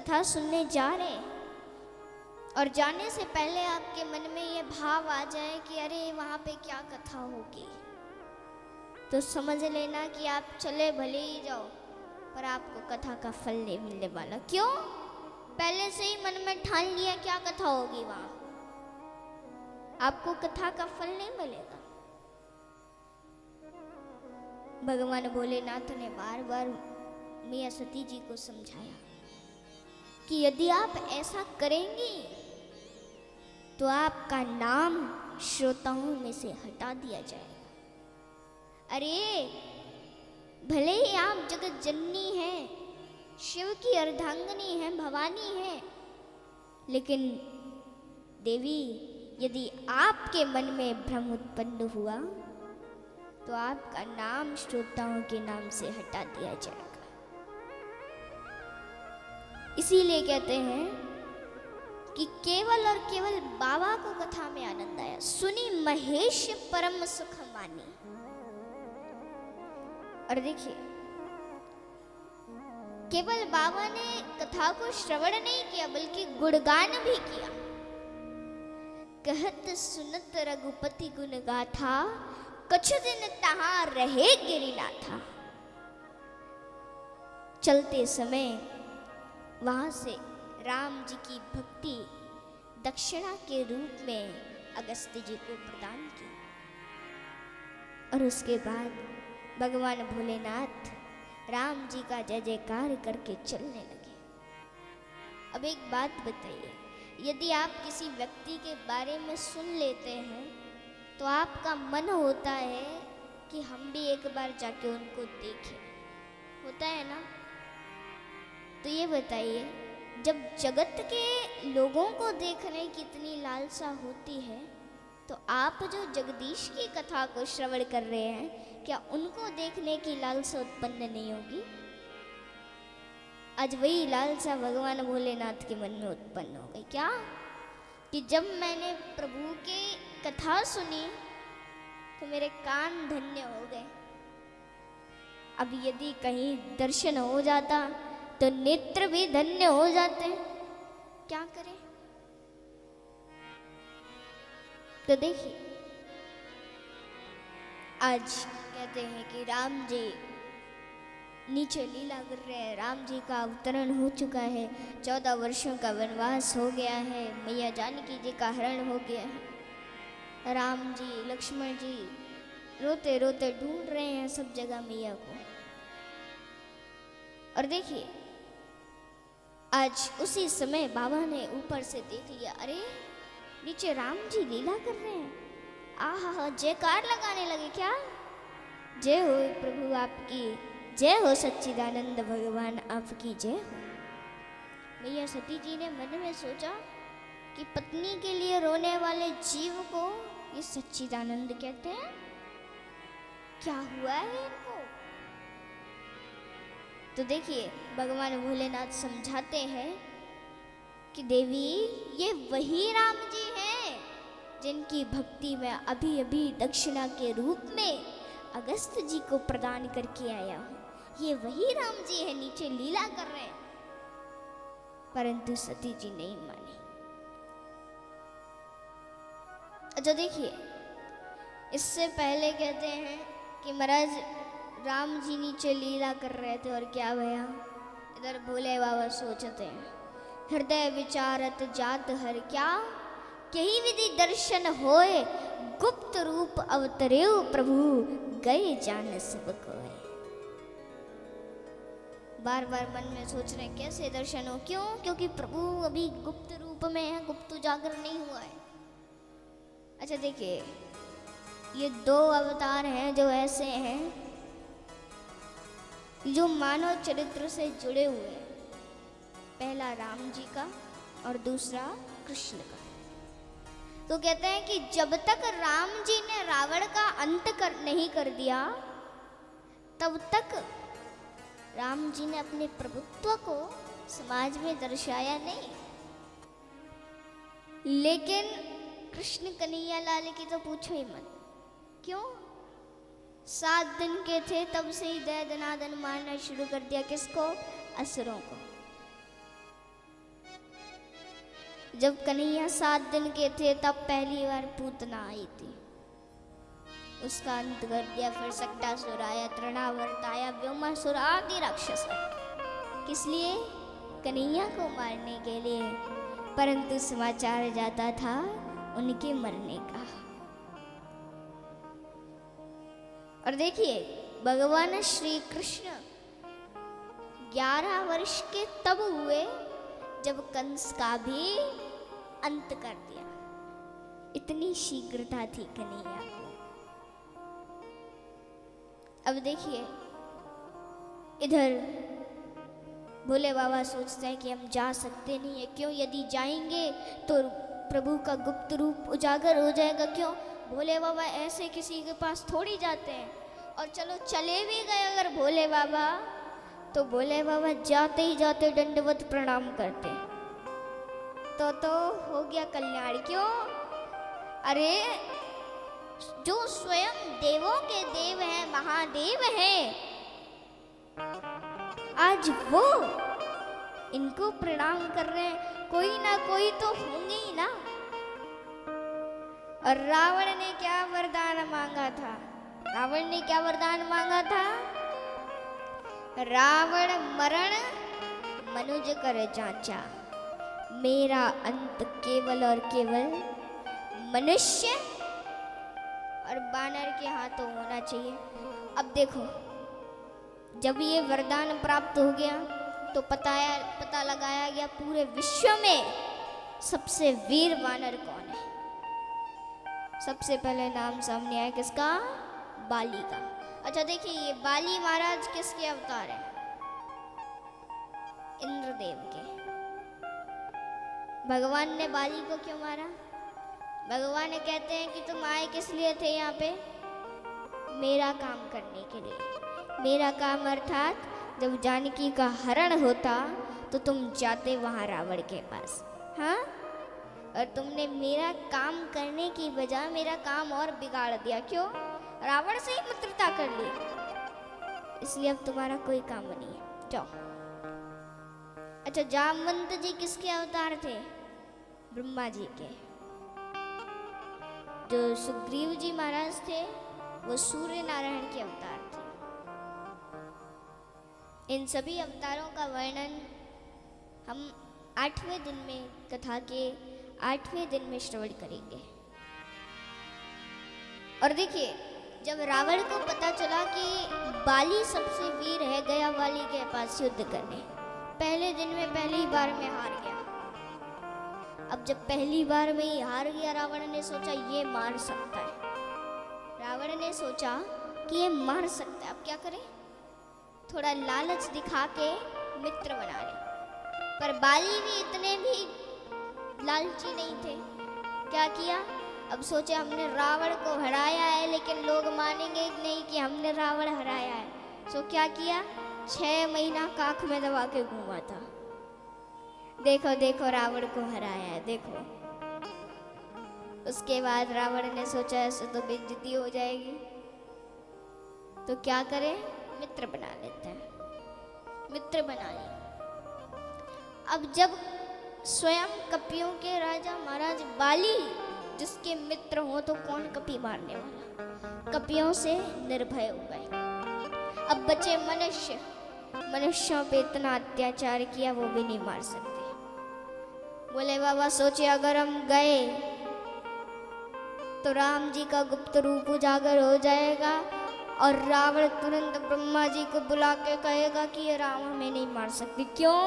कथा सुनने जा रहे हैं और जाने से पहले आपके मन में ये भाव आ जाए कि अरे वहाँ पे क्या कथा होगी, तो समझ लेना कि आप चले भले ही जाओ पर आपको कथा का फल नहीं मिलने वाला। क्यों? पहले से ही मन में ठान लिया क्या कथा होगी, वहाँ आपको कथा का फल नहीं मिलेगा। भगवान भोलेनाथ ने बार बार मैया सती जी को समझाया कि यदि आप ऐसा करेंगी तो आपका नाम श्रोताओं में से हटा दिया जाएगा। अरे भले ही आप जगत जननी हैं, शिव की अर्धांगिनी हैं, भवानी हैं, लेकिन देवी यदि आपके मन में भ्रम उत्पन्न हुआ तो आपका नाम श्रोताओं के नाम से हटा दिया जाएगा। इसीलिए कहते हैं कि केवल और केवल बाबा को कथा में आनंद आया, सुनी महेश परम सुख मानी। और देखिए, केवल बाबा ने कथा को श्रवण नहीं किया बल्कि गुणगान भी किया। कहत सुनत रघुपति गुण गाथा, कुछ दिन तहां रहे गिरिनाथा। चलते समय वहां से राम जी की भक्ति दक्षिणा के रूप में अगस्त्य जी को प्रदान की और उसके बाद भगवान भोलेनाथ राम जी का जय जयकार करके चलने लगे। अब एक बात बताइए, यदि आप किसी व्यक्ति के बारे में सुन लेते हैं तो आपका मन होता है कि हम भी एक बार जाके उनको देखें, होता है ना? तो ये बताइए, जब जगत के लोगों को देखने की इतनी लालसा होती है तो आप जो जगदीश की कथा को श्रवण कर रहे हैं, क्या उनको देखने की लालसा उत्पन्न नहीं होगी? आज वही लालसा भगवान भोलेनाथ के मन में उत्पन्न हो गई। क्या? कि जब मैंने प्रभु की कथा सुनी तो मेरे कान धन्य हो गए। अब यदि कहीं दर्शन हो जाता तो नेत्र भी धन्य हो जाते। क्या करें? तो देखिए, आज कहते हैं कि राम जी नीचे लीला कर रहे हैं, राम जी का अवतरण हो चुका है, 14 वर्षों का वनवास हो गया है, मैया जानकी जी का हरण हो गया है। राम जी लक्ष्मण जी रोते रोते ढूंढ रहे हैं सब जगह मैया को। और देखिए, आज उसी समय बाबा ने ऊपर से देख लिया, अरे नीचे राम जी लीला कर रहे हैं। आहा, जयकार लगाने लगे। क्या? जय हो प्रभु आपकी, जय हो सच्चिदानंद भगवान आपकी जय हो। मैया सती जी ने मन में सोचा कि पत्नी के लिए रोने वाले जीव को ये सच्चिदानंद कहते हैं, क्या हुआ है इनको? तो देखिए, भगवान भोलेनाथ समझाते हैं कि देवी ये वही राम जी हैं जिनकी भक्ति में अभी अभी दक्षिणा के रूप में अगस्त्य जी को प्रदान करके आया हूं। ये वही राम जी है, नीचे लीला कर रहे हैं। परंतु सती जी नहीं मानी। अच्छा देखिए, इससे पहले कहते हैं कि महाराज राम जी नीचे लीला कर रहे थे और क्या भया, इधर भोले बाबा सोचते हैं, हृदय विचारत जात हर क्या, यही विधि दर्शन होए, गुप्त रूप अवतरेव प्रभु, गए जान सब कोय। बार बार मन में सोच रहे हैं कैसे दर्शन हो। क्यों? क्योंकि प्रभु अभी गुप्त रूप में है, गुप्त उजागर नहीं हुआ है। अच्छा देखिए, ये 2 अवतार हैं जो ऐसे हैं जो मानव चरित्र से जुड़े हुए हैं। पहला राम जी का और दूसरा कृष्ण का। तो कहते हैं कि जब तक राम जी ने रावण का अंत नहीं कर दिया, तब तक राम जी ने अपने प्रभुत्व को समाज में दर्शाया नहीं। लेकिन कृष्ण कन्हैया लाल की तो पूछो ही मत। क्यों? 7 दिन के थे तब से ही दय दनादन मारना शुरू कर दिया। किसको? असुरों को। जब कन्हैया 7 दिन के थे तब पहली बार पूतना आई थी, उसका अंत कर दिया। फिर सक्टासुर आया, तृणावर्त आया, व्योमासुर आदि राक्षस आए। किस लिए? कन्हैया को मारने के लिए, परंतु समाचार जाता था उनके मरने का। और देखिए भगवान श्री कृष्ण 11 वर्ष के तब हुए जब कंस का भी अंत कर दिया। इतनी शीघ्रता थी कन्हैया को। अब देखिए इधर भोले बाबा सोचते हैं कि हम जा सकते नहीं है। क्यों? यदि जाएंगे तो प्रभु का गुप्त रूप उजागर हो जाएगा। क्यों? भोले बाबा ऐसे किसी के पास थोड़ी जाते हैं। और चलो चले भी गए अगर भोले बाबा, तो भोले बाबा जाते ही जाते दंडवत प्रणाम करते, तो हो गया कल्याण। क्यों? अरे जो स्वयं देवों के देव हैं, महादेव हैं, आज वो इनको प्रणाम कर रहे हैं। कोई ना कोई तो होंगे ही ना। और रावण ने क्या वरदान मांगा था? रावण ने क्या वरदान मांगा था? रावण मरण मनुज कर जांचा, मेरा अंत केवल और केवल मनुष्य और बानर के हाथों होना चाहिए। अब देखो जब ये वरदान प्राप्त हो गया तो पता लगाया गया पूरे विश्व में सबसे वीर वानर कौन है। सबसे पहले नाम सामने आया किसका? बाली का। अच्छा देखिए ये बाली महाराज किसके अवतार है? इंद्रदेव के। भगवान ने बाली को क्यों मारा? भगवान कहते हैं कि तुम आए किस लिए थे यहाँ पे? मेरा काम करने के लिए। मेरा काम अर्थात जब जानकी का हरण होता तो तुम जाते वहां रावण के पास, हाँ? और तुमने मेरा काम करने की बजाय मेरा काम और बिगाड़ दिया। क्यों? रावण से ही मित्रता कर ली, इसलिए अब तुम्हारा कोई काम नहीं है, जाओ। अच्छा जामवंत जी किसके अवतार थे? ब्रह्मा जी के। जो सुग्रीव जी महाराज थे वो सूर्य नारायण के अवतार थे। इन सभी अवतारों का वर्णन हम 8वें दिन में, कथा के 8वें दिन में श्रवण करेंगे। और देखिए जब रावण को पता चला कि बाली सबसे वीर है, गया वाली के पास युद्ध करने, पहले दिन में पहली बार में हार गया। अब जब पहली बार में ही हार गया, रावण ने सोचा ये मार सकता है। रावण ने सोचा कि ये मार सकता है, अब क्या करें? थोड़ा लालच दिखा के मित्र बना ले। पर बाली भी इतने भी लालची नहीं थे। क्या किया? अब सोचे हमने रावण को हराया है, लेकिन लोग मानेंगे नहीं कि हमने रावण हराया है। सो क्या किया? 6 महीना काख में दबा के घूमा था। देखो देखो रावण को हराया है, देखो। उसके बाद रावण ने सोचा ऐसे तो बेइज्जती हो जाएगी, तो क्या करें? मित्र बना लेते हैं। मित्र बना लिए। अब जब स्वयं कपियों के राजा महाराज बाली जिसके मित्र हो तो कौन कपि मारने वाला? कपियों से निर्भय हो गए। अब बचे मनुष्य। मनुष्यों पे इतना अत्याचार किया वो भी नहीं मार सकते। बोले बाबा सोचे अगर हम गए तो राम जी का गुप्त रूप उजागर हो जाएगा और रावण तुरंत ब्रह्मा जी को बुला के कहेगा कि ये राम हमें नहीं मार सकती। क्यों?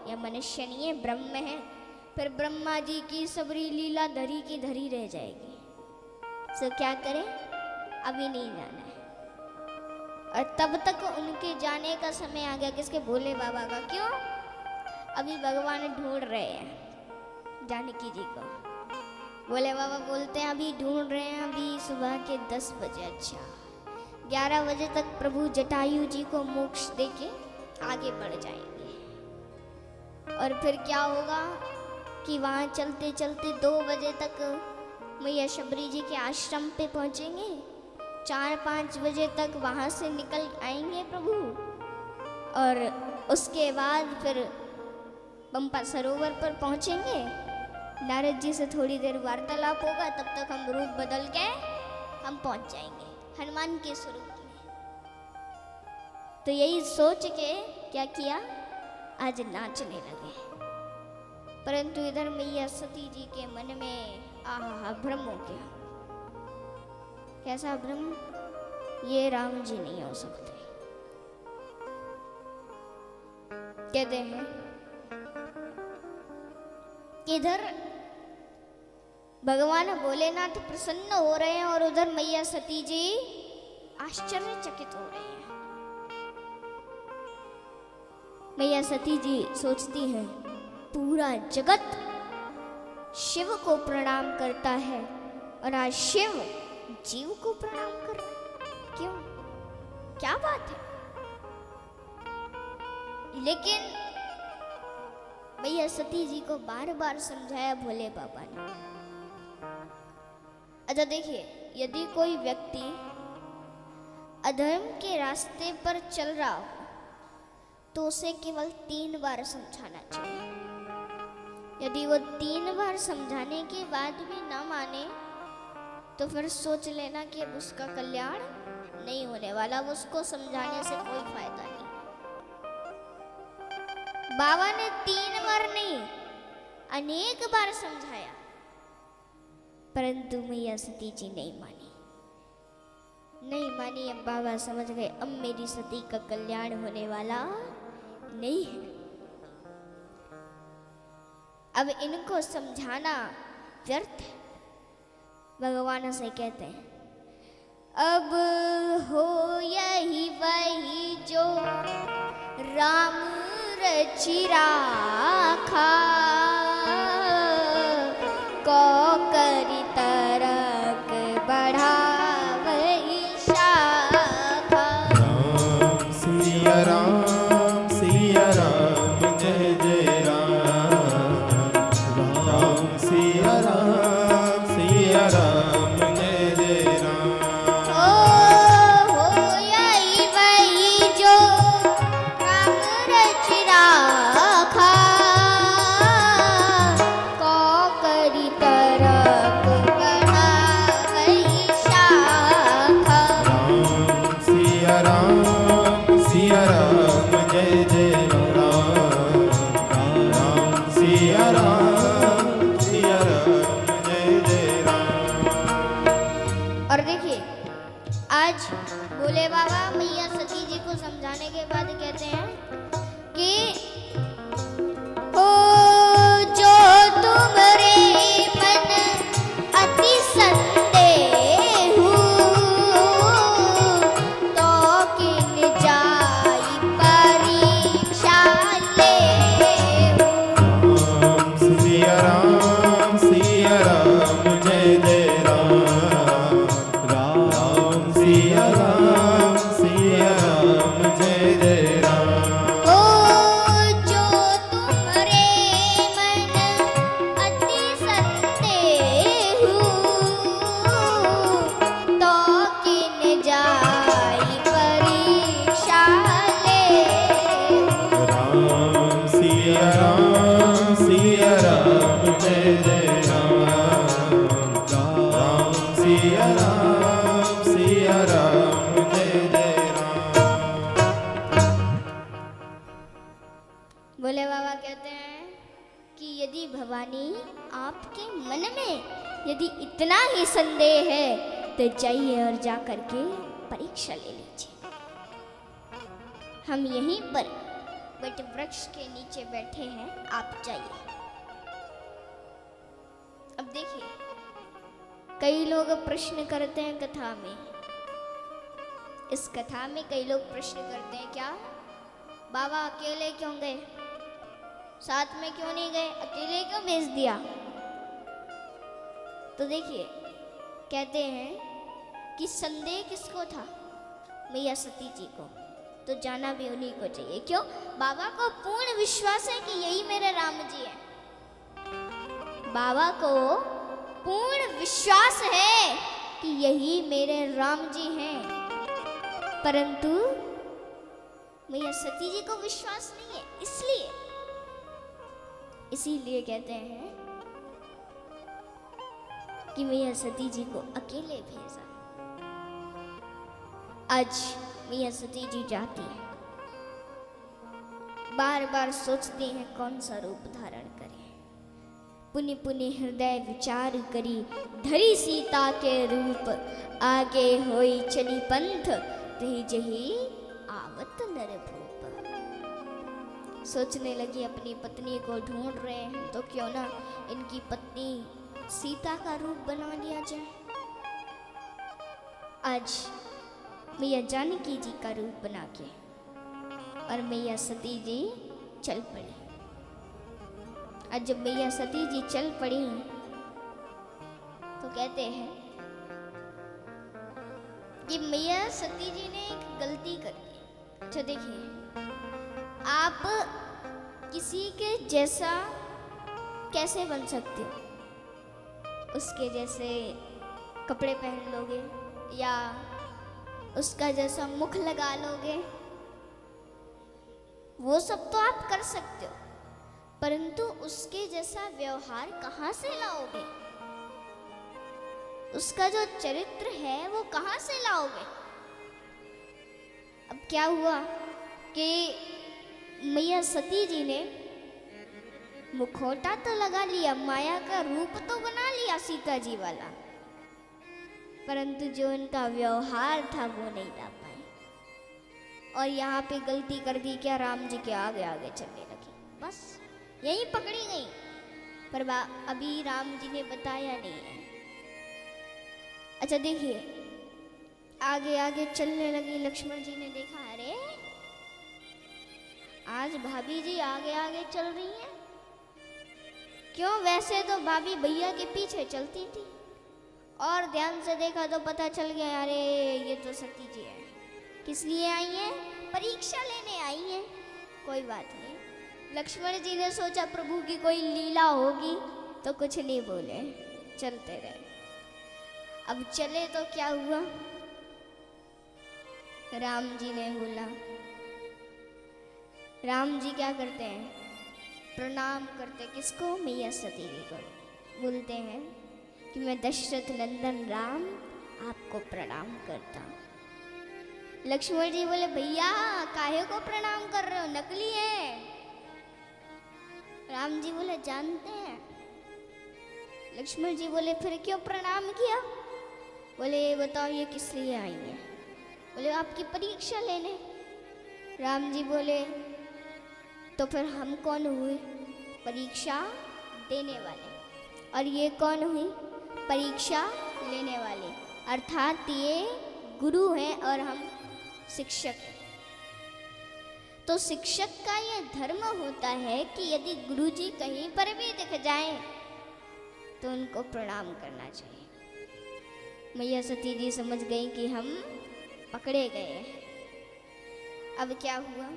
यह मनुष्य नहीं है, ब्रह्म है। फिर ब्रह्मा जी की सबरी लीला धरी की धरी रह जाएगी। सो क्या करें? अभी नहीं जाना है। और तब तक उनके जाने का समय आ गया। किसके? भोले बाबा का। क्यों? अभी भगवान ढूंढ रहे हैं जानकी जी को। भोले बाबा बोलते हैं अभी ढूंढ रहे हैं, अभी सुबह के 10 बजे। अच्छा 11 बजे तक प्रभु जटायु जी को मोक्ष देके आगे बढ़ जाएंगे। और फिर क्या होगा कि वहाँ चलते चलते 2 बजे तक मैया शबरी जी के आश्रम पे पहुँचेंगे। 4-5 बजे तक वहाँ से निकल आएंगे प्रभु। और उसके बाद फिर पंपा सरोवर पर पहुँचेंगे नारद जी से थोड़ी देर वार्तालाप होगा, तब तक हम रूप बदल के हम पहुंच जाएंगे हनुमान के स्वरूप में। तो यही सोच के क्या किया, आज नाचने लगे। परंतु इधर मैया सती जी के मन में आहा भ्रम हो गया। कैसा भ्रम, ये राम जी नहीं हो सकते। कहते हैं इधर भगवान भोलेनाथ प्रसन्न हो रहे हैं और उधर मैया सती जी आश्चर्यचकित हो रही हैं। मैया सती जी सोचती हैं पूरा जगत शिव को प्रणाम करता है और आज शिव जीव को प्रणाम कर रहा है। क्यों, क्या बात है? लेकिन मैया सती जी को बार बार समझाया भोले बाबा ने। अच्छा देखिए, यदि कोई व्यक्ति अधर्म के रास्ते पर चल रहा हो तो उसे केवल 3 बार समझाना चाहिए। यदि वो 3 बार समझाने के बाद भी ना माने तो फिर सोच लेना कि अब उसका कल्याण नहीं होने वाला, उसको समझाने से कोई फायदा नहीं। बाबा ने 3 बार नहीं, अनेक बार समझाया, परंतु मैया सती जी नहीं मानी। अब बाबा समझ गए अब मेरी सती का कल्याण होने वाला नहीं है। अब इनको समझाना व्यर्थ है। भगवान से कहते हैं अब हो यही वही जो राम रचि राखा, को करी तरक बढ़ावई शाखा। राम सिया राम जय जय राम। राम सिया राम जय जय राम। हो यही वही जो राम रचि राखा, को करी तरक बढ़ावई शाखा। राम सिया राम जय जय राम। राम सिया राम जय जय राम। और देखिए, आज भोले बाबा मैया सती जी को समझाने के बाद कहते हैं कि ओ जो तुम्हारे मन अति संदेहु, तो किन जाई परीक्षा लेहु। राम सिया राम जय जय राम। राम सिया राम जय जय राम। ओ जो तुम्हारे मन अति संदेहु, तो किन जाई परीक्षा लेहु। राम सिया राम जय जय राम। राम सिया राम जय जय राम। भोले बाबा कहते हैं कि यदि भवानी आपके मन में यदि इतना ही संदेह है तो जाइए और जा करके परीक्षा ले लीजिए। हम यहीं पर वट वृक्ष के नीचे बैठे हैं, आप जाइए। अब देखिए, कई लोग प्रश्न करते हैं कथा में। इस कथा में कई लोग प्रश्न करते हैं, क्या बाबा अकेले क्यों गए, साथ में क्यों नहीं गए, अकेले क्यों भेज दिया? तो देखिए, कहते हैं कि संदेह किसको था, मैया सती जी को, तो जाना भी उन्हीं को चाहिए। क्यों? बाबा को पूर्ण विश्वास है कि यही मेरे राम जी हैं। बाबा को पूर्ण विश्वास है कि यही मेरे राम जी हैं, परंतु मैया सती जी को विश्वास नहीं है। इसीलिए कहते हैं कि मैया सती जी को अकेले भेजा। आज मैया सती जी जाती है, बार बार सोचते हैं कौन सा रूप धारण करें। पुनि पुनि हृदय विचार करी, धरी सीता के रूप, आगे होई चली पंथ, तही जही आवत नरभूप। सोचने लगी अपनी पत्नी को ढूंढ रहे हैं, तो क्यों ना इनकी पत्नी सीता का रूप बना लिया जाए। आज मैया जानकी जी का रूप बना के और मैया सती जी चल पड़ी। आज जब मैया सती जी चल पड़ी तो कहते हैं कि मैया सती जी ने एक गलती कर दी। अच्छा देखिए, आप किसी के जैसा कैसे बन सकते हो? उसके जैसे कपड़े पहन लोगे या उसका जैसा मुख लगा लोगे, वो सब तो आप कर सकते हो, परंतु उसके जैसा व्यवहार कहाँ से लाओगे? उसका जो चरित्र है वो कहाँ से लाओगे? अब क्या हुआ कि मैया सती जी ने मुखौटा तो लगा लिया, माया का रूप तो बना लिया सीता जी वाला, परंतु जो उनका व्यवहार था वो नहीं ला पाए। और यहाँ पे गलती कर दी क्या, राम जी के आगे आगे चलने लगी, बस यही पकड़ी गई। पर अभी राम जी ने बताया नहीं है। अच्छा देखिए, आगे आगे चलने लगी। लक्ष्मण जी ने देखा, अरे आज भाभी जी आगे आगे चल रही हैं। क्यों, वैसे तो भाभी भैया के पीछे चलती थी, और ध्यान से देखा तो पता चल गया, अरे ये तो सती जी है। किस लिए आई हैं? परीक्षा लेने आई हैं। कोई बात नहीं। लक्ष्मण जी ने सोचा प्रभु की कोई लीला होगी, तो कुछ नहीं बोले, चलते रहे। अब चले तो क्या हुआ, राम जी ने बोला, राम जी क्या करते हैं, प्रणाम करते। किसको? मैया सती जी को। बोलते हैं कि मैं दशरथ नंदन राम आपको प्रणाम करता हूँ। लक्ष्मण जी बोले, भैया काहे को प्रणाम कर रहे हो, नकली है। राम जी बोले, जानते हैं। लक्ष्मण जी बोले, फिर क्यों प्रणाम किया? बोले, बताओ ये किस लिए आई है? बोले, आपकी परीक्षा लेने। राम जी बोले, तो फिर हम कौन हुए? परीक्षा देने वाले। और ये कौन हुई? परीक्षा लेने वाले। अर्थात ये गुरु हैं और हम शिक्षक हैं। तो शिक्षक का ये धर्म होता है कि यदि गुरु जी कहीं पर भी दिख जाएं तो उनको प्रणाम करना चाहिए। मैया सती जी समझ गई कि हम पकड़े गए। अब क्या हुआ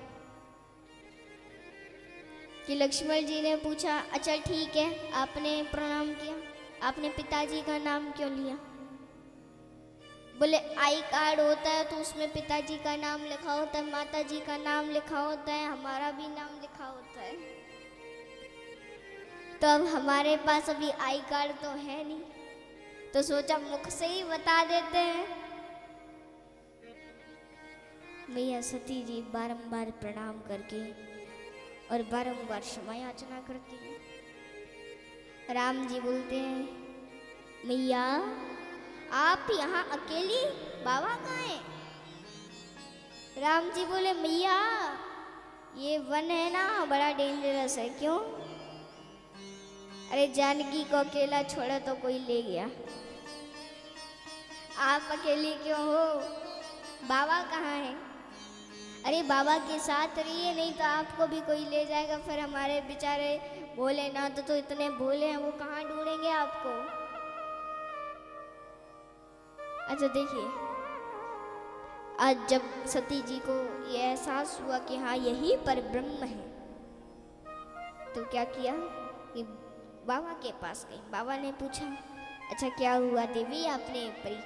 कि लक्ष्मण जी ने पूछा, अच्छा ठीक है, आपने प्रणाम किया, आपने पिताजी का नाम क्यों लिया? बोले, आई कार्ड होता है तो उसमें पिताजी का नाम लिखा होता है, माताजी का नाम लिखा होता है, हमारा भी नाम लिखा होता है। तो अब हमारे पास अभी आई कार्ड तो है नहीं, तो सोचा मुख से ही बता देते हैं। मैया सती जी बारंबार प्रणाम करके और बारंबार क्षमा याचना करती है। राम जी बोलते हैं, मैया आप यहाँ अकेली, बाबा कहाँ हैं? राम जी बोले, मैया ये वन है ना, बड़ा डेंजरस है। क्यों? अरे जानकी को अकेला छोड़ा तो कोई ले गया, आप अकेली क्यों हो? बाबा कहाँ है? अरे बाबा के साथ रहिए, नहीं तो आपको भी कोई ले जाएगा। फिर हमारे बेचारे भोलेनाथ तो इतने भोले हैं, वो कहाँ ढूंढेंगे आपको? अच्छा देखिए, आज जब सती जी को ये एहसास हुआ कि हाँ यही पर ब्रह्म है, तो क्या किया कि बाबा के पास गई। बाबा ने पूछा, अच्छा क्या हुआ देवी, आपने